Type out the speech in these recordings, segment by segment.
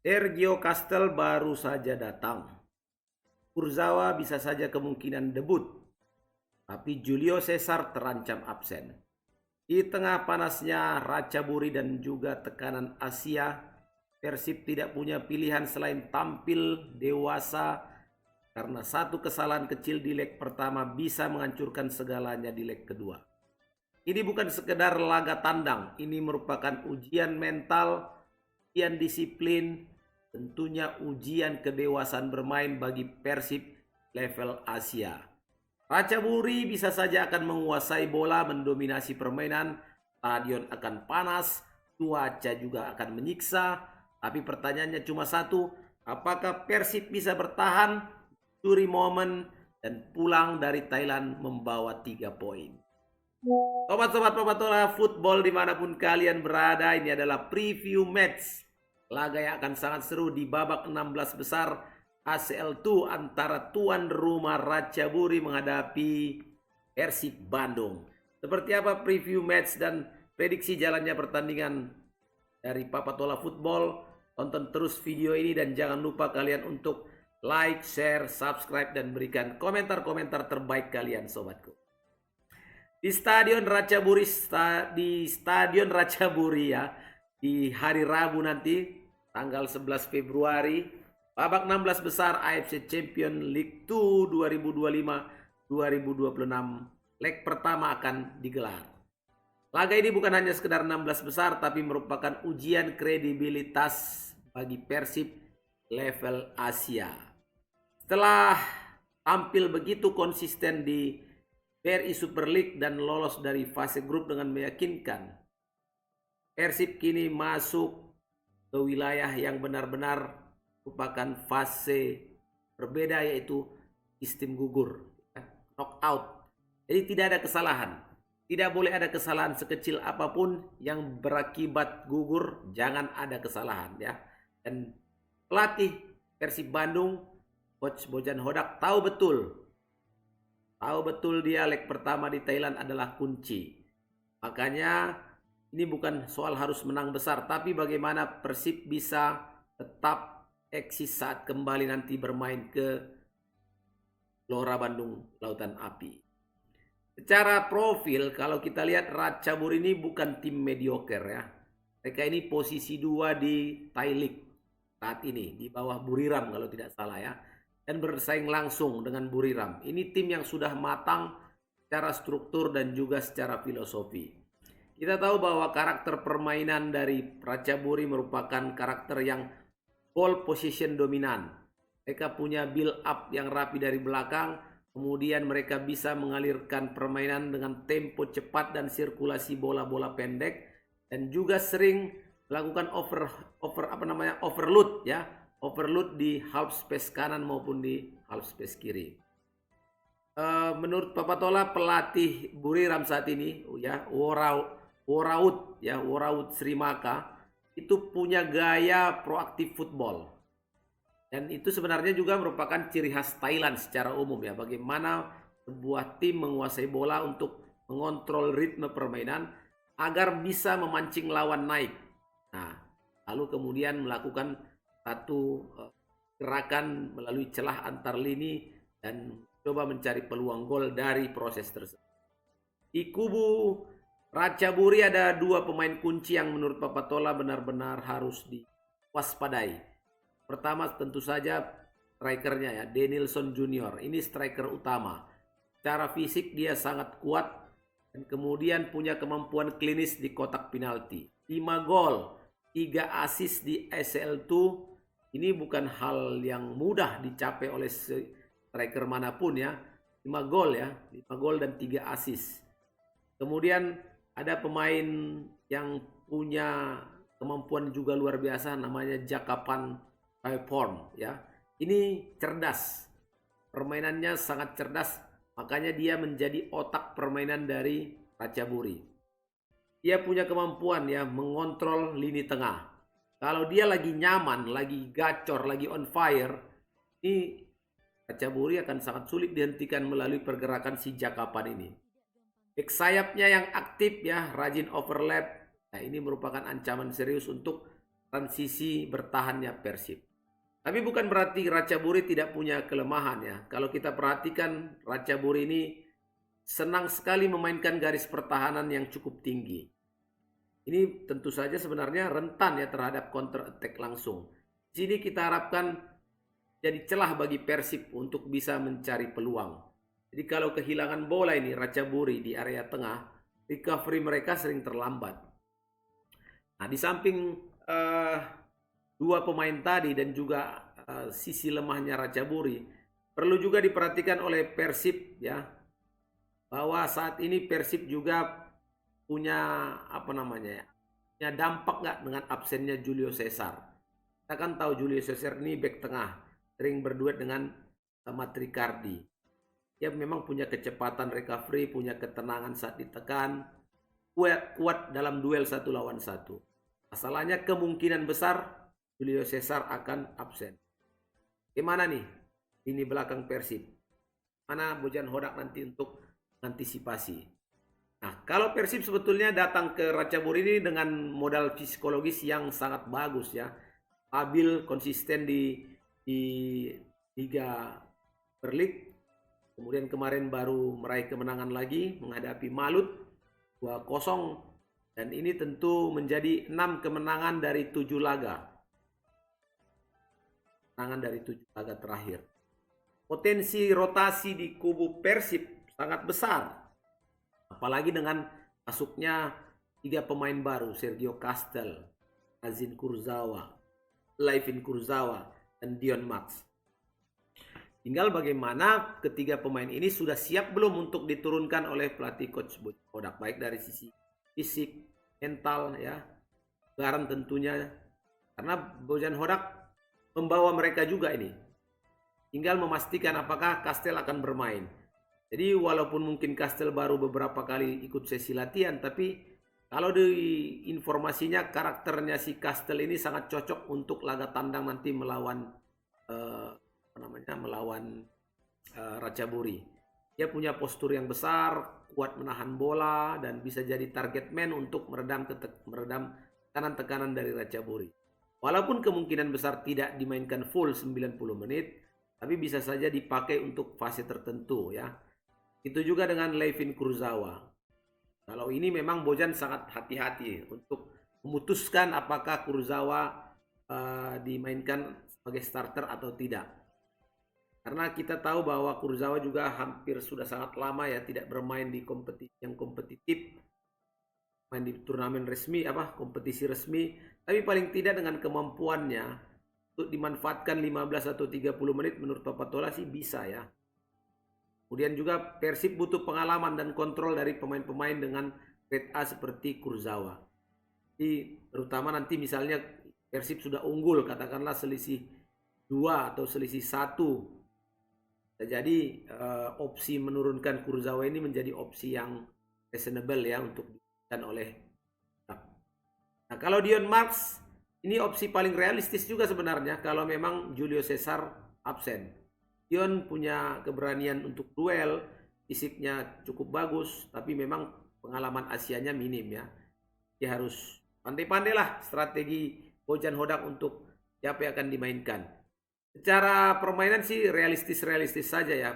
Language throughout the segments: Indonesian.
Sergio Castel baru saja datang. Kurzawa bisa saja kemungkinan debut, tapi Julio Cesar terancam absen. Di tengah panasnya Ratchaburi dan juga tekanan Asia, Persib tidak punya pilihan selain tampil dewasa karena satu kesalahan kecil di leg pertama bisa menghancurkan segalanya di leg kedua. Ini bukan sekedar laga tandang, ini merupakan ujian mental, ujian disiplin, tentunya ujian kedewasaan bermain bagi Persib level Asia. Ratchaburi bisa saja akan menguasai bola, mendominasi permainan, stadion akan panas, cuaca juga akan menyiksa, tapi pertanyaannya cuma satu, apakah Persib bisa bertahan, curi momen, dan pulang dari Thailand membawa 3 poin. Sobat-sobat Papatola Football dimanapun kalian berada, ini adalah preview match laga yang akan sangat seru di babak 16 besar ACL2 antara tuan rumah Ratchaburi menghadapi Persib Bandung. Seperti apa preview match dan prediksi jalannya pertandingan dari Papatola Football? Tonton terus video ini dan jangan lupa kalian untuk like, share, subscribe, dan berikan komentar-komentar terbaik kalian sobatku. Di Stadion Ratchaburi ya, di hari Rabu nanti tanggal 11 Februari babak 16 besar AFC Champions League 2 2025-2026 leg pertama akan digelar. Laga ini bukan hanya sekedar 16 besar tapi merupakan ujian kredibilitas bagi Persib level Asia. Setelah tampil begitu konsisten di BRI Super League dan lolos dari fase grup dengan meyakinkan, Persib kini masuk ke wilayah yang benar-benar merupakan fase berbeda, yaitu sistem gugur, knockout. Jadi tidak ada kesalahan, tidak boleh ada kesalahan sekecil apapun yang berakibat gugur, jangan ada kesalahan ya. Dan pelatih Persib Bandung, Coach Bojan Hodak tahu betul dia leg pertama di Thailand adalah kunci. Makanya ini bukan soal harus menang besar, tapi bagaimana Persib bisa tetap eksis saat kembali nanti bermain ke Gelora Bandung Lautan Api. Secara profil kalau kita lihat Ratchaburi ini bukan tim mediocre ya. Mereka ini posisi 2 di Thai League saat ini, di bawah Buriram kalau tidak salah ya. Dan bersaing langsung dengan Buriram. Ini tim yang sudah matang secara struktur dan juga secara filosofi. Kita tahu bahwa karakter permainan dari Ratchaburi merupakan karakter yang ball position dominan. Mereka punya build up yang rapi dari belakang, kemudian mereka bisa mengalirkan permainan dengan tempo cepat dan sirkulasi bola-bola pendek, dan juga sering melakukan overload ya. Overload di half space kanan maupun di half space kiri. Menurut Papatola pelatih Buriram saat ini ya, Woraud Srimaka itu punya gaya proaktif football. Dan itu sebenarnya juga merupakan ciri khas Thailand secara umum ya, bagaimana sebuah tim menguasai bola untuk mengontrol ritme permainan agar bisa memancing lawan naik. Nah, lalu kemudian melakukan satu gerakan melalui celah antar lini dan coba mencari peluang gol dari proses tersebut. Di kubu Ratchaburi ada 2 pemain kunci yang menurut Papatola benar-benar harus diwaspadai. Pertama tentu saja strikernya ya, Denilson Junior. Ini striker utama. Secara fisik dia sangat kuat dan kemudian punya kemampuan klinis di kotak penalti. 5 gol, 3 assist di ACL2. Ini bukan hal yang mudah dicapai oleh striker manapun ya. 5 gol ya, 5 gol dan 3 assist. Kemudian ada pemain yang punya kemampuan juga luar biasa, namanya Jakapan Paiporn ya. Ini cerdas. Permainannya sangat cerdas, makanya dia menjadi otak permainan dari Ratchaburi. Dia punya kemampuan ya mengontrol lini tengah. Kalau dia lagi nyaman, lagi gacor, lagi on fire, ini Ratchaburi akan sangat sulit dihentikan melalui pergerakan si Jakapan ini. Back sayapnya yang aktif ya, rajin overlap. Nah, ini merupakan ancaman serius untuk transisi bertahannya Persib. Tapi bukan berarti Ratchaburi tidak punya kelemahan ya. Kalau kita perhatikan Ratchaburi ini senang sekali memainkan garis pertahanan yang cukup tinggi. Ini tentu saja sebenarnya rentan ya terhadap counter attack langsung. Di sini kita harapkan jadi celah bagi Persib untuk bisa mencari peluang. Jadi kalau kehilangan bola ini Ratchaburi di area tengah, recovery mereka sering terlambat. Nah, di samping dua pemain tadi dan juga sisi lemahnya Ratchaburi, perlu juga diperhatikan oleh Persib ya, bahwa saat ini Persib juga punya punya dampak nggak dengan absennya Julio Cesar. Kita kan tahu Julio Cesar ini bek tengah, sering berduet dengan sama Tricardi. Dia memang punya kecepatan recovery, punya ketenangan saat ditekan, kuat dalam duel 1 lawan 1. Masalahnya kemungkinan besar Julio Cesar akan absen. Gimana nih ini belakang Persib? Mana Bojan Hodak nanti untuk antisipasi? Nah, kalau Persib sebetulnya datang ke Ratchaburi ini dengan modal psikologis yang sangat bagus ya. Stabil, konsisten di Liga Berlik. Kemudian kemarin baru meraih kemenangan lagi menghadapi Malut 2-0, dan ini tentu menjadi 6 kemenangan dari 7 laga. Kemenangan dari 7 laga terakhir. Potensi rotasi di kubu Persib sangat besar. Apalagi dengan masuknya 3 pemain baru, Sergio Castel, Azin Kurzawa, Laifin Kurzawa, dan Dion Max. Tinggal bagaimana ketiga pemain ini sudah siap belum untuk diturunkan oleh pelatih coach Bojan Hodak, baik dari sisi fisik, mental ya, garan tentunya. Karena Bojan Hodak membawa mereka juga ini. Tinggal memastikan apakah Castel akan bermain. Jadi walaupun mungkin Castel baru beberapa kali ikut sesi latihan, tapi kalau di informasinya karakternya si Castel ini sangat cocok untuk laga tandang nanti melawan Ratchaburi. Dia punya postur yang besar, kuat menahan bola, dan bisa jadi target man untuk meredam tekanan-tekanan dari Ratchaburi. Walaupun kemungkinan besar tidak dimainkan full 90 menit, tapi bisa saja dipakai untuk fase tertentu ya. Itu juga dengan Laifin Kurzawa. Kalau ini memang Bojan sangat hati-hati untuk memutuskan apakah Kurzawa dimainkan sebagai starter atau tidak. Karena kita tahu bahwa Kurzawa juga hampir sudah sangat lama ya tidak bermain di kompetisi yang kompetitif, main di turnamen resmi kompetisi resmi, tapi paling tidak dengan kemampuannya untuk dimanfaatkan 15 atau 30 menit menurut Papatola sih bisa ya. Kemudian juga Persib butuh pengalaman dan kontrol dari pemain-pemain dengan grade A seperti Kurzawa. Jadi terutama nanti misalnya Persib sudah unggul, katakanlah selisih 2 atau selisih 1. Jadi opsi menurunkan Kurzawa ini menjadi opsi yang reasonable ya untuk diberikan oleh. Nah, kalau Dion Max ini opsi paling realistis juga sebenarnya kalau memang Julio Cesar absen. Dion punya keberanian untuk duel, fisiknya cukup bagus, tapi memang pengalaman Asianya minim ya. Dia harus pandai-pandai lah strategi Bojan Hodak untuk siapa yang akan dimainkan. Secara permainan sih realistis saja ya.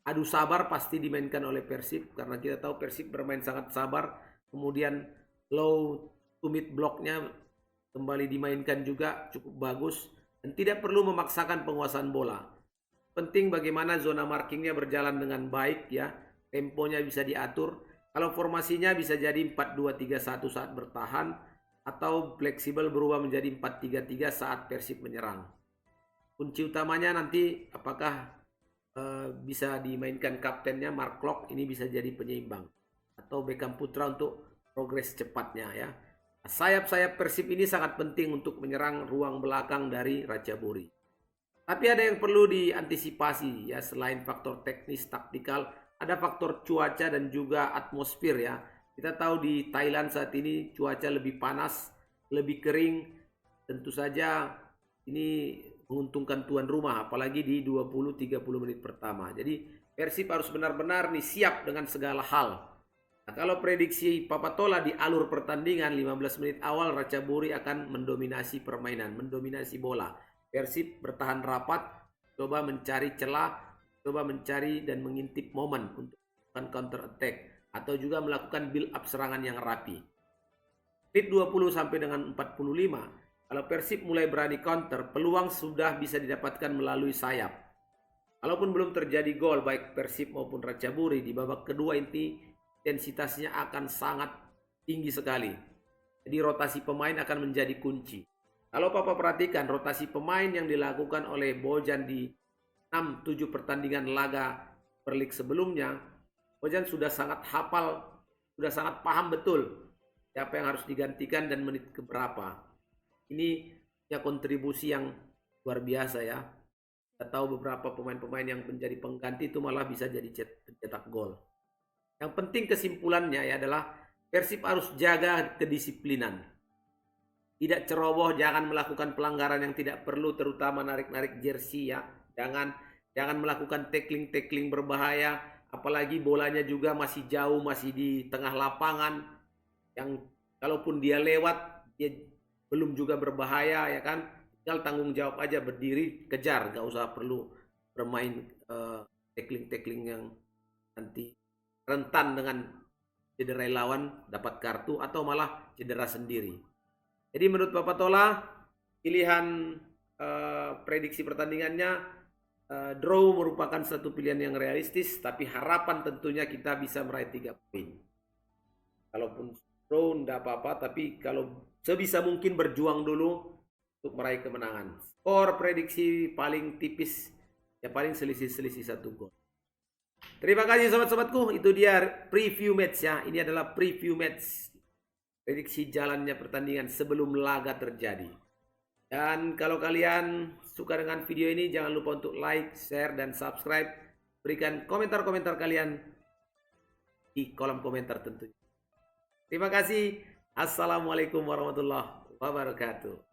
Adu sabar pasti dimainkan oleh Persib karena kita tahu Persib bermain sangat sabar. Kemudian low to mid blocknya kembali dimainkan juga cukup bagus dan tidak perlu memaksakan penguasaan bola. Penting bagaimana zona markingnya berjalan dengan baik ya. Temponya bisa diatur. Kalau formasinya bisa jadi 4-2-3-1 saat bertahan atau fleksibel berubah menjadi 4-3-3 saat Persib menyerang. Kunci utamanya nanti apakah bisa dimainkan kaptennya Mark Klok, ini bisa jadi penyeimbang, atau Beckham Putra untuk progres cepatnya ya. Sayap-sayap Persib ini sangat penting untuk menyerang ruang belakang dari Ratchaburi. Tapi ada yang perlu diantisipasi ya, selain faktor teknis taktikal, ada faktor cuaca dan juga atmosfer ya. Kita tahu di Thailand saat ini cuaca lebih panas, lebih kering. Tentu saja ini menguntungkan tuan rumah, apalagi di 20-30 menit pertama. Jadi Persib harus benar-benar nih siap dengan segala hal. Nah, kalau prediksi Papa Tola di alur pertandingan 15 menit awal Ratchaburi akan mendominasi permainan, mendominasi bola. Persib bertahan rapat, coba mencari celah, coba mencari dan mengintip momen untuk melakukan counter attack atau juga melakukan build up serangan yang rapi. Menit 20 sampai dengan 45, kalau Persib mulai berani counter, peluang sudah bisa didapatkan melalui sayap. Kalaupun belum terjadi gol baik Persib maupun Ratchaburi di babak kedua ini intensitasnya akan sangat tinggi sekali. Jadi rotasi pemain akan menjadi kunci. Kalau Papa perhatikan rotasi pemain yang dilakukan oleh Bojan di 6-7 pertandingan laga Perlik sebelumnya, Bojan sudah sangat hafal, sudah sangat paham betul siapa yang harus digantikan dan menit keberapa. Ini ya kontribusi yang luar biasa ya. Kita tahu beberapa pemain-pemain yang menjadi pengganti itu malah bisa jadi pencetak gol. Yang penting kesimpulannya ya adalah Persib harus jaga kedisiplinan. Tidak ceroboh, jangan melakukan pelanggaran yang tidak perlu, terutama narik-narik jersey ya. Jangan melakukan tackling berbahaya, apalagi bolanya juga masih jauh, masih di tengah lapangan. Yang kalaupun dia lewat, dia belum juga berbahaya ya kan. Tinggal tanggung jawab aja, berdiri kejar, gak usah perlu bermain tackling yang nanti rentan dengan cederai lawan, dapat kartu atau malah cedera sendiri. Jadi menurut Papa Tola, pilihan prediksi pertandingannya draw merupakan satu pilihan yang realistis, tapi harapan tentunya kita bisa meraih 3 poin. Kalaupun draw tidak apa-apa, tapi kalau sebisa mungkin berjuang dulu untuk meraih kemenangan. Skor prediksi paling tipis, ya paling selisih 1 gol. Terima kasih sobat-sobatku, itu dia preview match ya. Ini adalah preview match, prediksi jalannya pertandingan sebelum laga terjadi. Dan kalau kalian suka dengan video ini, jangan lupa untuk like, share, dan subscribe. Berikan komentar-komentar kalian di kolom komentar tentunya. Terima kasih. Assalamualaikum warahmatullahi wabarakatuh.